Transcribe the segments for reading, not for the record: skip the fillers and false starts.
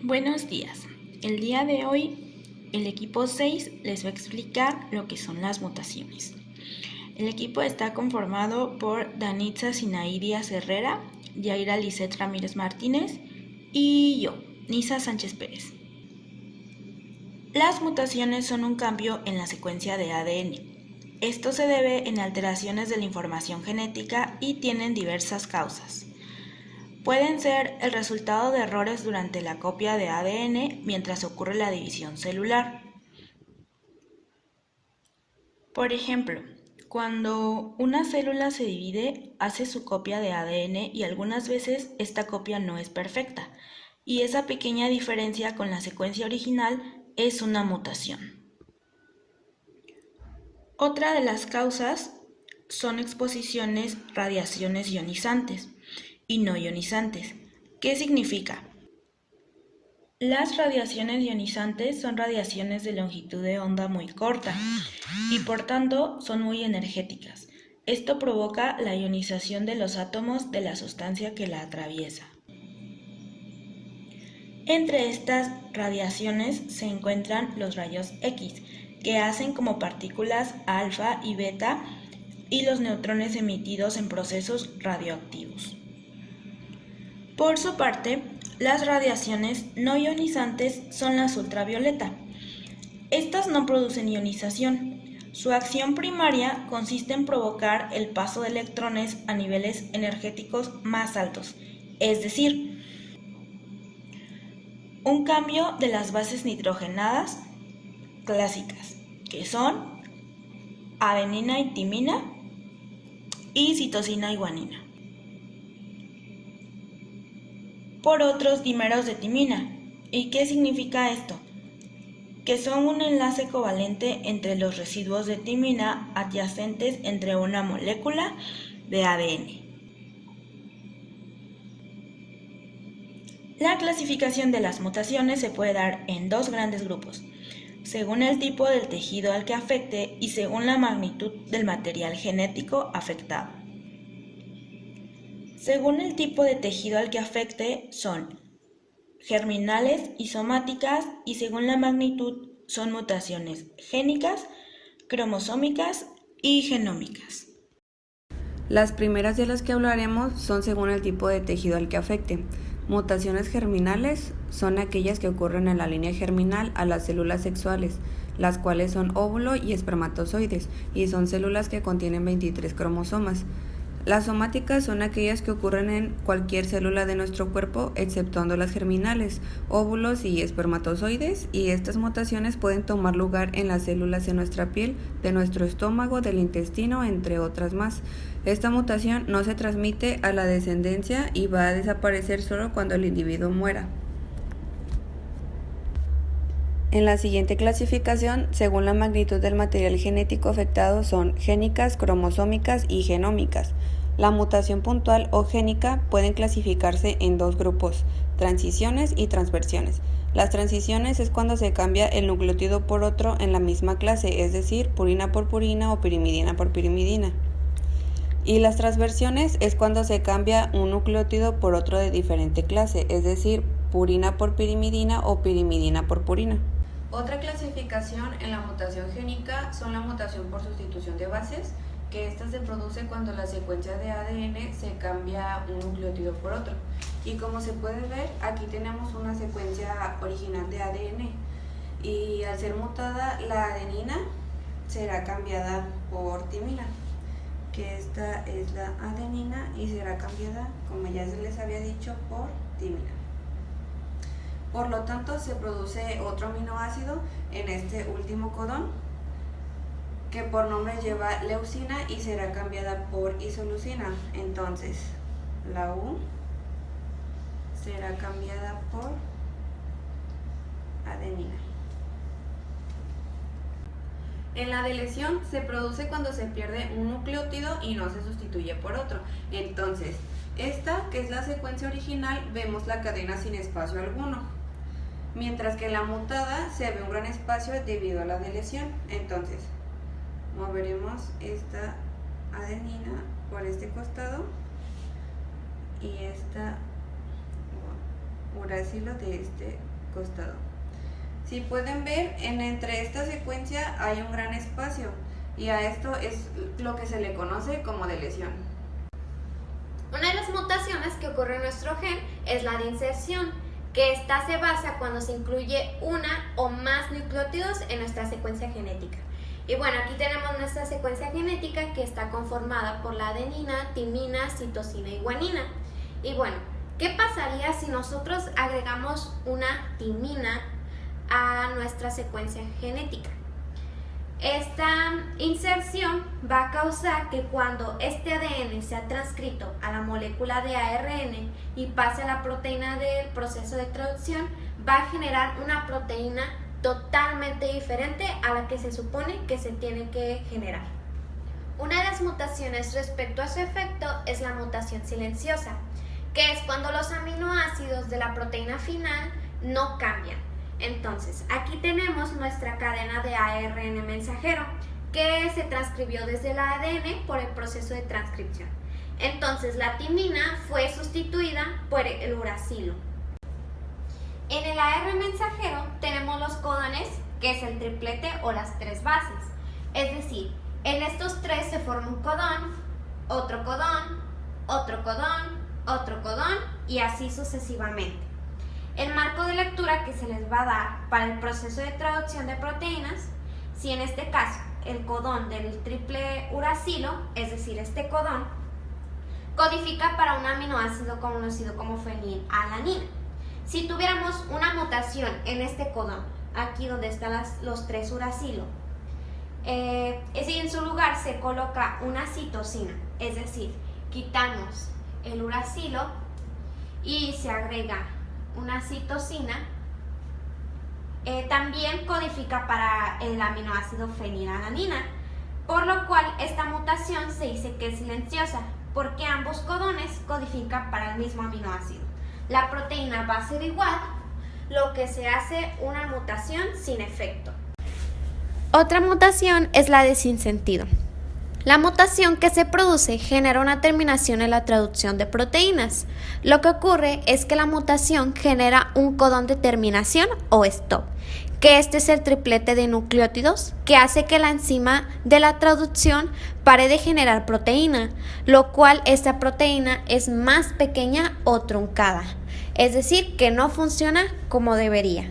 Buenos días. El día de hoy, el equipo 6 les va a explicar lo que son las mutaciones. El equipo está conformado por Danitza Sinaí Díaz Herrera, Yaira Lisset Ramírez Martínez y yo, Nisa Sánchez Pérez. Las mutaciones son un cambio en la secuencia de ADN. Esto se debe en alteraciones de la información genética y tienen diversas causas. Pueden ser el resultado de errores durante la copia de ADN mientras ocurre la división celular. Por ejemplo, cuando una célula se divide, hace su copia de ADN y algunas veces esta copia no es perfecta, y esa pequeña diferencia con la secuencia original es una mutación. Otra de las causas son exposiciones, radiaciones ionizantes y no ionizantes. ¿Qué significa? Las radiaciones ionizantes son radiaciones de longitud de onda muy corta y por tanto son muy energéticas. Esto provoca la ionización de los átomos de la sustancia que la atraviesa. Entre estas radiaciones se encuentran los rayos X, que hacen como partículas alfa y beta, y los neutrones emitidos en procesos radioactivos. Por su parte, las radiaciones no ionizantes son las ultravioleta. Estas no producen ionización. Su acción primaria consiste en provocar el paso de electrones a niveles energéticos más altos, es decir, un cambio de las bases nitrogenadas clásicas, que son adenina y timina y citosina y guanina, por otros dímeros de timina. ¿Y qué significa esto? Que son un enlace covalente entre los residuos de timina adyacentes entre una molécula de ADN. La clasificación de las mutaciones se puede dar en dos grandes grupos, según el tipo del tejido al que afecte y según la magnitud del material genético afectado. Según el tipo de tejido al que afecte son germinales y somáticas, y según la magnitud son mutaciones génicas, cromosómicas y genómicas. Las primeras de las que hablaremos son según el tipo de tejido al que afecte. Mutaciones germinales son aquellas que ocurren en la línea germinal a las células sexuales, las cuales son óvulo y espermatozoides, y son células que contienen 23 cromosomas. Las somáticas son aquellas que ocurren en cualquier célula de nuestro cuerpo, exceptuando las germinales, óvulos y espermatozoides, y estas mutaciones pueden tomar lugar en las células de nuestra piel, de nuestro estómago, del intestino, entre otras más. Esta mutación no se transmite a la descendencia y va a desaparecer solo cuando el individuo muera. En la siguiente clasificación, según la magnitud del material genético afectado, son génicas, cromosómicas y genómicas. La mutación puntual o génica pueden clasificarse en dos grupos, transiciones y transversiones. Las transiciones es cuando se cambia el nucleótido por otro en la misma clase, es decir, purina por purina o pirimidina por pirimidina. Y las transversiones es cuando se cambia un nucleótido por otro de diferente clase, es decir, purina por pirimidina o pirimidina por purina. Otra clasificación en la mutación génica son la mutación por sustitución de bases, que esta se produce cuando la secuencia de ADN se cambia un nucleótido por otro. Y como se puede ver, aquí tenemos una secuencia original de ADN, y al ser mutada la adenina será cambiada por timina, que esta es la adenina y será cambiada, como ya se les había dicho, por timina. Por lo tanto, se produce otro aminoácido en este último codón, que por nombre lleva leucina y será cambiada por isoleucina. Entonces, la U será cambiada por adenina. En la deleción se produce cuando se pierde un nucleótido y no se sustituye por otro. Entonces, esta, que es la secuencia original, vemos la cadena sin espacio alguno, mientras que en la mutada se ve un gran espacio debido a la deleción. Entonces, moveremos esta adenina por este costado y esta uracilo de este costado. Si pueden ver, entre esta secuencia hay un gran espacio y a esto es lo que se le conoce como deleción. Una de las mutaciones que ocurre en nuestro gen es la de inserción, que esta se basa cuando se incluye una o más nucleótidos en nuestra secuencia genética. Y bueno, aquí tenemos nuestra secuencia genética que está conformada por la adenina, timina, citosina y guanina. Y bueno, ¿qué pasaría si nosotros agregamos una timina a nuestra secuencia genética? Esta inserción va a causar que cuando este ADN sea transcrito a la molécula de ARN y pase a la proteína del proceso de traducción, va a generar una proteína totalmente diferente a la que se supone que se tiene que generar. Una de las mutaciones respecto a su efecto es la mutación silenciosa, que es cuando los aminoácidos de la proteína final no cambian. Entonces, aquí tenemos nuestra cadena de ARN mensajero, que se transcribió desde el ADN por el proceso de transcripción. Entonces, la timina fue sustituida por el uracilo. En el ARN mensajero tenemos los codones, que es el triplete o las 3 bases. Es decir, en estos 3 se forma un codón, otro codón, otro codón, otro codón y así sucesivamente. El marco de lectura que se les va a dar para el proceso de traducción de proteínas, si en este caso el codón del triple uracilo, es decir, este codón, codifica para un aminoácido conocido como fenilalanina. Si tuviéramos una mutación en este codón, aquí donde están los 3 uracilo, si en su lugar se coloca una citosina, es decir, quitamos el uracilo y se agrega una citosina, también codifica para el aminoácido fenilalanina, por lo cual esta mutación se dice que es silenciosa, porque ambos codones codifican para el mismo aminoácido. La proteína va a ser igual, lo que se hace una mutación sin efecto. Otra mutación es la de sinsentido. La mutación que se produce genera una terminación en la traducción de proteínas. Lo que ocurre es que la mutación genera un codón de terminación o stop, que este es el triplete de nucleótidos que hace que la enzima de la traducción pare de generar proteína, lo cual esta proteína es más pequeña o truncada, es decir, que no funciona como debería.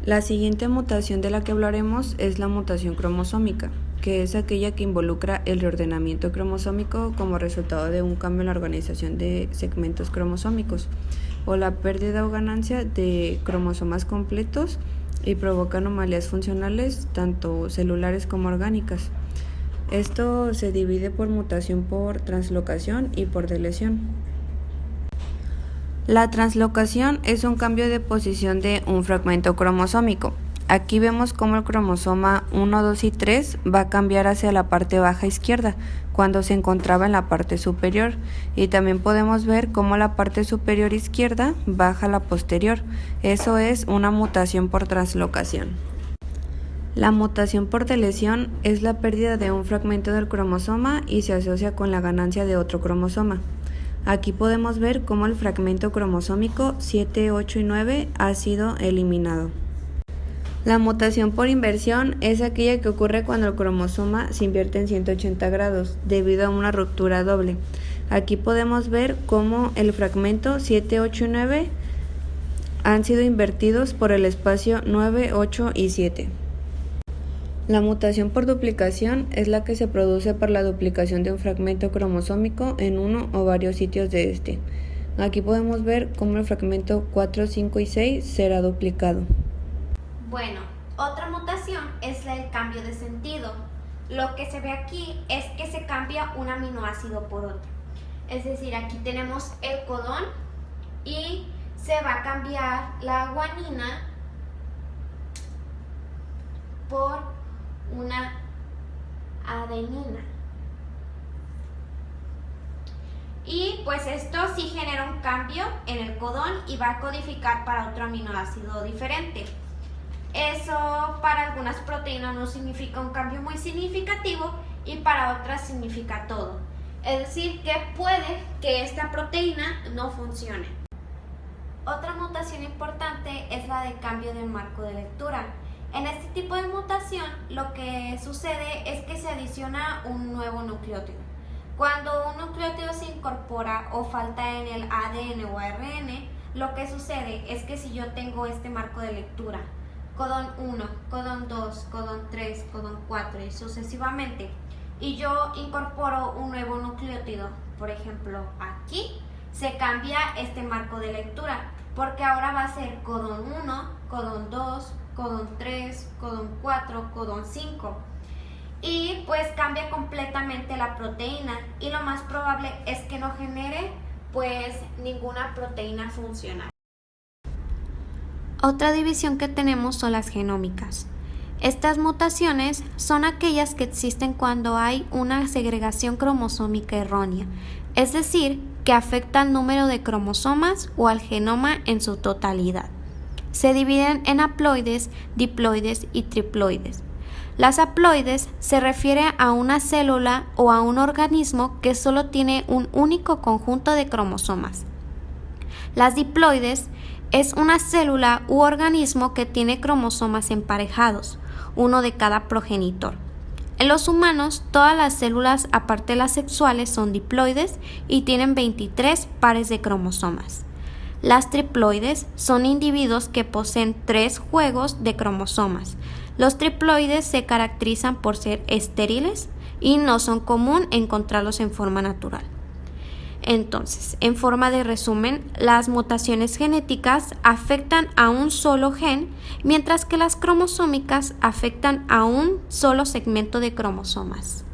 La siguiente mutación de la que hablaremos es la mutación cromosómica, que es aquella que involucra el reordenamiento cromosómico como resultado de un cambio en la organización de segmentos cromosómicos o la pérdida o ganancia de cromosomas completos y provoca anomalías funcionales tanto celulares como orgánicas. Esto se divide por mutación por translocación y por deleción. La translocación es un cambio de posición de un fragmento cromosómico. Aquí vemos cómo el cromosoma 1, 2 y 3 va a cambiar hacia la parte baja izquierda cuando se encontraba en la parte superior, y también podemos ver cómo la parte superior izquierda baja a la posterior. Eso es una mutación por translocación. La mutación por deleción es la pérdida de un fragmento del cromosoma y se asocia con la ganancia de otro cromosoma. Aquí podemos ver cómo el fragmento cromosómico 7, 8 y 9 ha sido eliminado. La mutación por inversión es aquella que ocurre cuando el cromosoma se invierte en 180 grados debido a una ruptura doble. Aquí podemos ver cómo el fragmento 7, 8 y 9 han sido invertidos por el espacio 9, 8 y 7. La mutación por duplicación es la que se produce por la duplicación de un fragmento cromosómico en uno o varios sitios de este. Aquí podemos ver cómo el fragmento 4, 5 y 6 será duplicado. Bueno, otra mutación es el cambio de sentido. Lo que se ve aquí es que se cambia un aminoácido por otro. Es decir, aquí tenemos el codón y se va a cambiar la guanina por una adenina. Y pues esto sí genera un cambio en el codón y va a codificar para otro aminoácido diferente. Eso para algunas proteínas no significa un cambio muy significativo y para otras significa todo. Es decir, que puede que esta proteína no funcione. Otra mutación importante es la de cambio del marco de lectura. En este tipo de mutación, lo que sucede es que se adiciona un nuevo nucleótido. Cuando un nucleótido se incorpora o falta en el ADN o ARN, lo que sucede es que si yo tengo este marco de lectura, codón 1, codón 2, codón 3, codón 4 y sucesivamente, y yo incorporo un nuevo nucleótido, por ejemplo aquí, se cambia este marco de lectura, porque ahora va a ser codón 1, codón 2, codón 3, codón 4, codón 5. Y pues cambia completamente la proteína y lo más probable es que no genere pues ninguna proteína funcional. Otra división que tenemos son las genómicas. Estas mutaciones son aquellas que existen cuando hay una segregación cromosómica errónea, es decir, que afecta al número de cromosomas o al genoma en su totalidad. Se dividen en haploides, diploides y triploides. Las haploides se refiere a una célula o a un organismo que solo tiene un único conjunto de cromosomas. Las diploides es una célula u organismo que tiene cromosomas emparejados, uno de cada progenitor. En los humanos, todas las células, aparte de las sexuales, son diploides y tienen 23 pares de cromosomas. Las triploides son individuos que poseen 3 juegos de cromosomas. Los triploides se caracterizan por ser estériles y no son común encontrarlos en forma natural. Entonces, en forma de resumen, las mutaciones genéticas afectan a un solo gen, mientras que las cromosómicas afectan a un solo segmento de cromosomas.